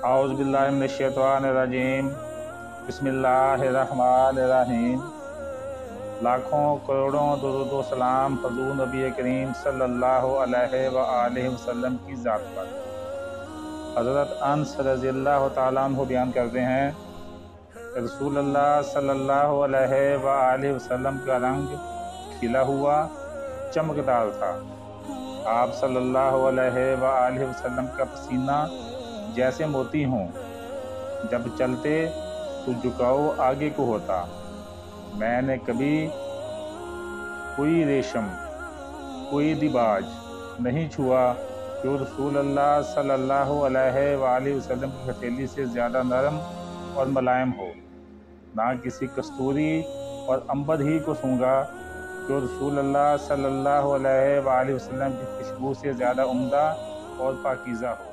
اعوذ باللہ من الشیطان الرجیم، بسم اللہ الرحمن الرحیم۔ لاکھوں کروڑوں درود و سلام حضور نبی کریم صلی اللہ علیہ وآلہ وسلم کی ذات پر۔ حضرت انس رضی اللہ تعالیٰ عنہ بیان کرتے ہیں کہ رسول اللہ صلی اللہ علیہ وآلہ وسلم کا رنگ کھلا ہوا چمکدار تھا۔ آپ صلی اللہ علیہ وآلہ وسلم کا پسینہ جیسے موتی ہوں، جب چلتے تو جھکاؤ آگے کو ہوتا۔ میں نے کبھی کوئی ریشم، کوئی دیباج نہیں چھوا جو رسول اللہ صلی اللہ علیہ وآلہ وسلم کی ہتھیلی سے زیادہ نرم اور ملائم ہو۔ نہ کسی کستوری اور عنبر ہی کو سونگھا جو رسول اللہ صلی اللہ علیہ وآلہ وسلم کی خوشبو سے زیادہ عمدہ اور پاکیزہ ہو۔